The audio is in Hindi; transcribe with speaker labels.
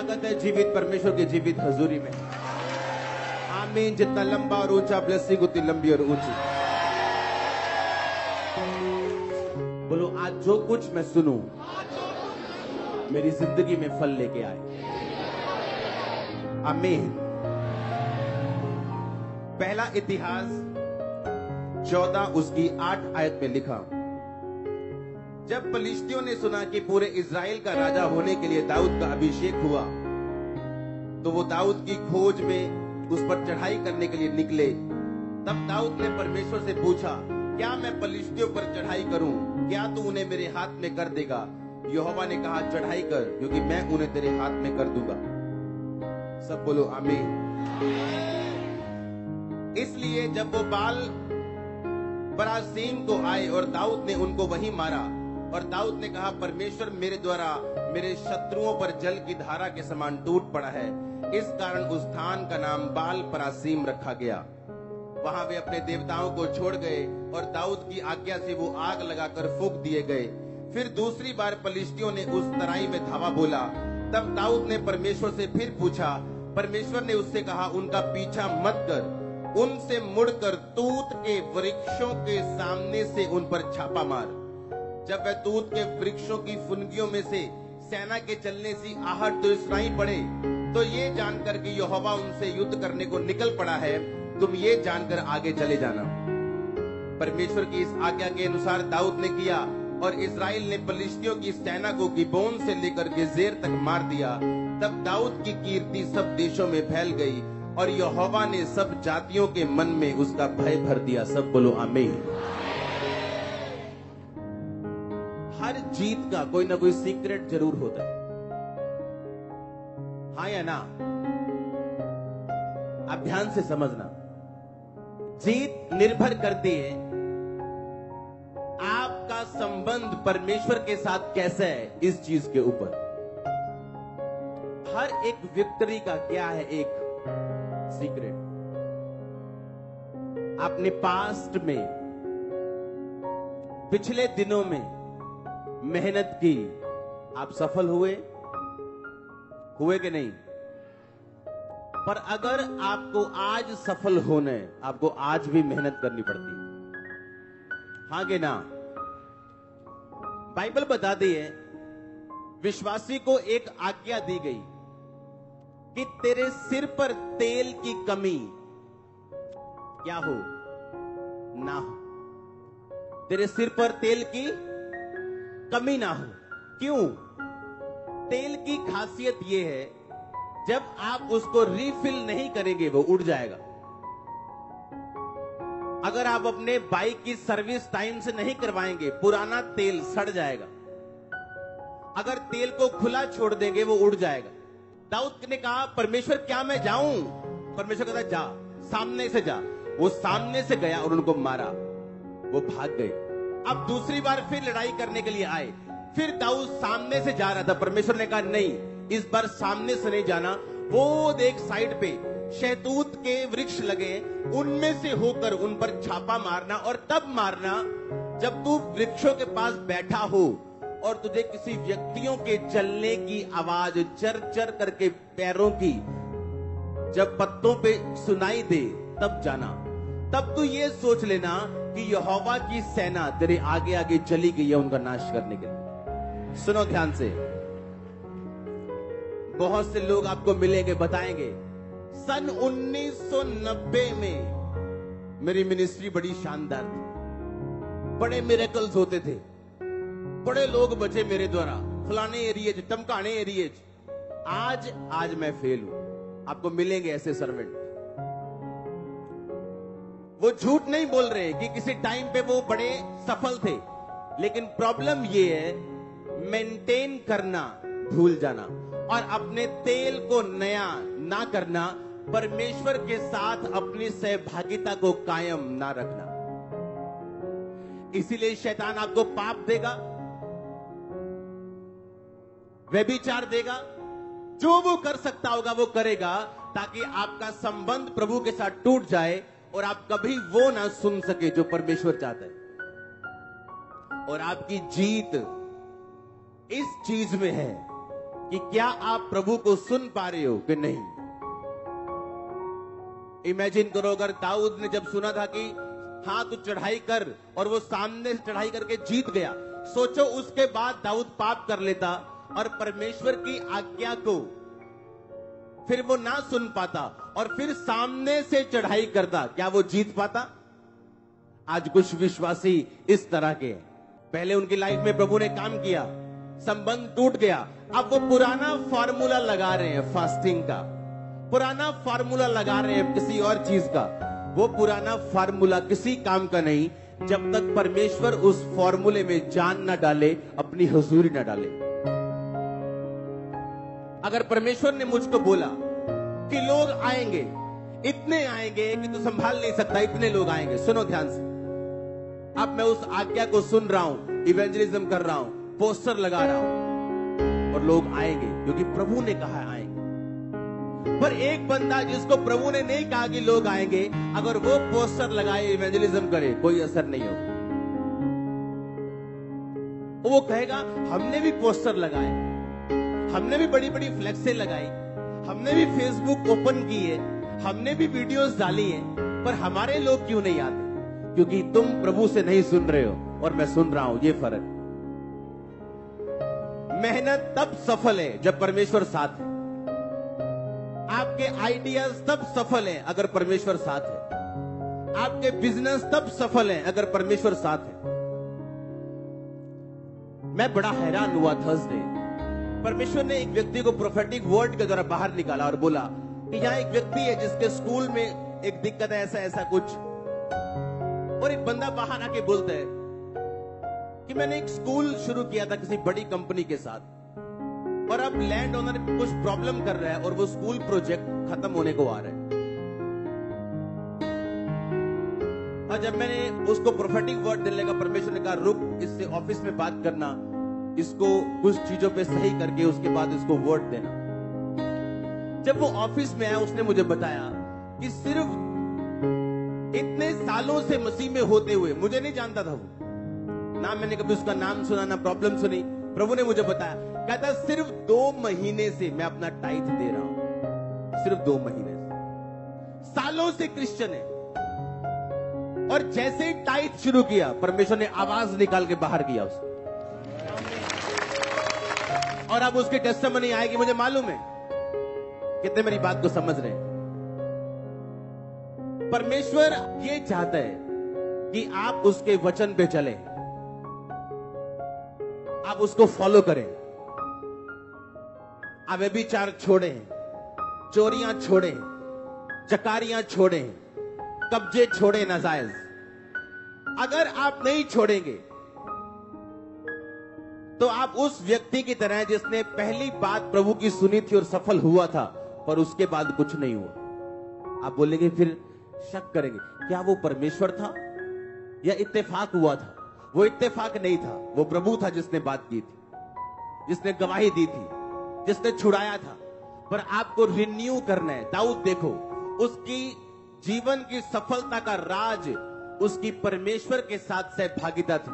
Speaker 1: स्वागत है जीवित परमेश्वर के जीवित हजूरी में। आमीन। जितना लंबा और ऊंचा ब्लेसिंग उतनी लंबी और ऊंची। बोलो, आज जो कुछ मैं सुनूं मेरी जिंदगी में फल लेके आए। आमीन। पहला इतिहास 14 उसकी 8 आयत में लिखा, जब फलिश्तियों ने सुना कि पूरे इज़राइल का राजा होने के लिए दाऊद का अभिषेक हुआ, तो वो दाऊद की खोज में उस पर चढ़ाई करने के लिए निकले। तब दाऊद ने परमेश्वर से पूछा, क्या मैं फलिश्तियों पर चढ़ाई करूं? क्या तू उन्हें मेरे हाथ में कर देगा? यहोवा ने कहा, चढ़ाई कर, क्योंकि मैं उन्हें तेरे हाथ में कर दूंगा। सब बोलो आमीन। इसलिए जब वो बाल परासीम को आए और दाऊद ने उनको वहीं मारा, और दाऊद ने कहा, परमेश्वर मेरे द्वारा मेरे शत्रुओं पर जल की धारा के समान टूट पड़ा है। इस कारण उस स्थान का नाम बाल परासीम रखा गया। वहां वे अपने देवताओं को छोड़ गए और दाऊद की आज्ञा से वो आग लगाकर फूंक दिए गए। फिर दूसरी बार फलिश्तियों ने उस तराई में धावा बोला। तब दाऊद ने परमेश्वर से फिर पूछा। परमेश्वर ने उससे कहा, उनका पीछा मत कर, उनसे मुड़कर तूत के वृक्षों के सामने से उन पर छापा मार। जब वह तूत के वृक्षों की फुनगियों में से सेना के चलने सी आहट तो सुनाई पड़े, तो ये जानकर कि यहोवा उनसे युद्ध करने को निकल पड़ा है, तुम ये जानकर आगे चले जाना। परमेश्वर की इस आज्ञा के अनुसार दाऊद ने किया, और इज़राइल ने फलिश्तियों की सेना को गिबोन से लेकर गेजेर तक मार दिया। तब दाऊद की कीर्ति सब देशों में फैल गई, और यहोवा ने सब जातियों के मन में उसका भय भर दिया। सब बोलो आमीन। हर जीत का कोई ना कोई सीक्रेट जरूर होता है, हाँ या ना? आप ध्यान से समझना। जीत निर्भर करती है आपका संबंध परमेश्वर के साथ कैसा है, इस चीज के ऊपर। हर एक विक्ट्री का क्या है एक सीक्रेट। आपने पास्ट में, पिछले दिनों में मेहनत की, आप सफल हुए कि नहीं? पर अगर आपको आज सफल होना है, आपको आज भी मेहनत करनी पड़ती है, हाँ कि ना? बाइबल बताती है, विश्वासी को एक आज्ञा दी गई कि तेरे सिर पर तेल की कमी क्या हो ना हो। तेरे सिर पर तेल की कमी ना हो। क्यों? तेल की खासियत यह है, जब आप उसको रिफिल नहीं करेंगे वो उड़ जाएगा। अगर आप अपने बाइक की सर्विस टाइम से नहीं करवाएंगे, पुराना तेल सड़ जाएगा। अगर तेल को खुला छोड़ देंगे वो उड़ जाएगा। दाऊद ने कहा, परमेश्वर क्या मैं जाऊं? परमेश्वर कहता, जा, सामने से जा। वो सामने से गया और उनको मारा, वो भाग गए। अब दूसरी बार फिर लड़ाई करने के लिए आए। फिर दाऊद सामने से जा रहा था। परमेश्वर ने कहा, नहीं, इस बार सामने से नहीं जाना। वो देख साइड पे शहतूत के वृक्ष लगे, उनमें से होकर उन पर छापा मारना, और तब मारना जब तू वृक्षों के पास बैठा हो और तुझे किसी व्यक्तियों के चलने की आवाज चर चर करके पैरों की जब पत्तों पे सुनाई दे, तब जाना। तब तू ये सोच लेना कि यहोवा की सेना तेरे आगे आगे चली गई है उनका नाश करने के लिए। सुनो ध्यान से। बहुत से लोग आपको मिलेंगे, बताएंगे, सन 1990 में मेरी मिनिस्ट्री बड़ी शानदार थी, बड़े मिरेकल्स होते थे, बड़े लोग बचे मेरे द्वारा, फलाने एरिए, टमकाने एरिए। आज मैं फेल हूं। आपको मिलेंगे ऐसे सर्वेंट। वो झूठ नहीं बोल रहे कि किसी टाइम पे वो बड़े सफल थे, लेकिन प्रॉब्लम ये है, मेंटेन करना भूल जाना और अपने तेल को नया ना करना, परमेश्वर के साथ अपनी सहभागिता को कायम ना रखना। इसीलिए शैतान आपको पाप देगा, व्यभिचार देगा, जो वो कर सकता होगा वो करेगा, ताकि आपका संबंध प्रभु के साथ टूट जाए और आप कभी वो ना सुन सके जो परमेश्वर चाहता है। और आपकी जीत इस चीज में है कि क्या आप प्रभु को सुन पा रहे हो कि नहीं। इमेजिन करो अगर दाऊद ने जब सुना था कि हाँ तू चढ़ाई कर, और वो सामने से चढ़ाई करके जीत गया, सोचो उसके बाद दाऊद पाप कर लेता और परमेश्वर की आज्ञा को फिर वो ना सुन पाता और फिर सामने से चढ़ाई करता, क्या वो जीत पाता। आज कुछ विश्वासी इस तरह के हैं। पहले उनकी लाइफ में प्रभु ने काम किया, संबंध टूट गया, अब वो पुराना फॉर्मूला लगा रहे हैं फास्टिंग का, पुराना फॉर्मूला लगा रहे हैं किसी और चीज का। वो पुराना फॉर्मूला किसी काम का नहीं जब तक परमेश्वर उस फॉर्मूले में जान ना डाले, अपनी हुजूरी ना डाले। अगर परमेश्वर ने मुझको बोला कि लोग आएंगे, इतने आएंगे कि तू संभाल नहीं सकता, इतने लोग आएंगे, सुनो ध्यान से। अब मैं उस आज्ञा को सुन रहा हूं, इवेंजलिज्म कर रहा हूं, पोस्टर लगा रहा हूं, और लोग आएंगे क्योंकि प्रभु ने कहा आएंगे। पर एक बंदा जिसको प्रभु ने नहीं कहा कि लोग आएंगे, अगर वो पोस्टर लगाए, इवेंजलिज्म करे, कोई असर नहीं होगा। वो कहेगा हमने भी पोस्टर लगाए, हमने भी बड़ी बड़ी फ्लेक्सें लगाई, हमने भी फेसबुक ओपन की है, हमने भी वीडियोस डाली है, पर हमारे लोग क्यों नहीं आते? क्योंकि तुम प्रभु से नहीं सुन रहे हो और मैं सुन रहा हूं, ये फर्क। मेहनत तब सफल है जब परमेश्वर साथ है। आपके आइडियाज तब सफल हैं अगर परमेश्वर साथ है। आपके बिजनेस तब सफल हैं अगर परमेश्वर साथ है। मैं बड़ा हैरान हुआ थर्सडे, परमेश्वर ने एक व्यक्ति को प्रोफेटिक वर्ड के द्वारा बाहर निकाला और बोला कि यहां एक व्यक्ति है जिसके स्कूल में एक दिक्कत है, ऐसा ऐसा कुछ। और एक बंदा बाहर आके बोलता है कि मैंने एक स्कूल शुरू किया था किसी बड़ी कंपनी के साथ, और अब लैंड ओनर कुछ प्रॉब्लम कर रहा है और वो स्कूल प्रोजेक्ट खत्म होने को आ रहा है। और जब मैंने उसको प्रोफेटिक वर्ड देने लगा, परमेश्वर ने कहा रुक, इससे ऑफिस में बात करना, इसको कुछ चीजों पे सही करके उसके बाद इसको वर्ड देना। जब वो ऑफिस में आया, उसने मुझे बताया कि सिर्फ इतने सालों से मसीह में होते हुए, मुझे नहीं जानता था वो, ना मैंने कभी उसका नाम सुना, ना प्रॉब्लम सुनी, प्रभु ने मुझे बताया, कहता सिर्फ 2 महीने से मैं अपना टाइथ दे रहा हूं, सिर्फ 2 महीने से। सालों से क्रिश्चियन है, और जैसे ही टाइथ शुरू किया, परमेश्वर ने आवाज निकाल के बाहर किया उसको, और अब उसकी टेस्टिमनी आएगी। मुझे मालूम है कितने मेरी बात को समझ रहे हैं। परमेश्वर ये चाहता है कि आप उसके वचन पे चलें, आप उसको फॉलो करें, आप व्यभिचार छोड़ें, चोरियां छोड़ें, चकारियां छोड़ें, कब्जे छोड़ें नाजायज। अगर आप नहीं छोड़ेंगे तो आप उस व्यक्ति की तरह जिसने पहली बात प्रभु की सुनी थी और सफल हुआ था, पर उसके बाद कुछ नहीं हुआ। आप बोलेंगे, फिर शक करेंगे, क्या वो परमेश्वर था या इत्तेफाक हुआ था? वो इत्तेफाक नहीं था, वो प्रभु था जिसने बात की थी, जिसने गवाही दी थी, जिसने छुड़ाया था। पर आपको रिन्यू करना है। दाऊद देखो, उसकी जीवन की सफलता का राज उसकी परमेश्वर के साथ सहभागिता थी।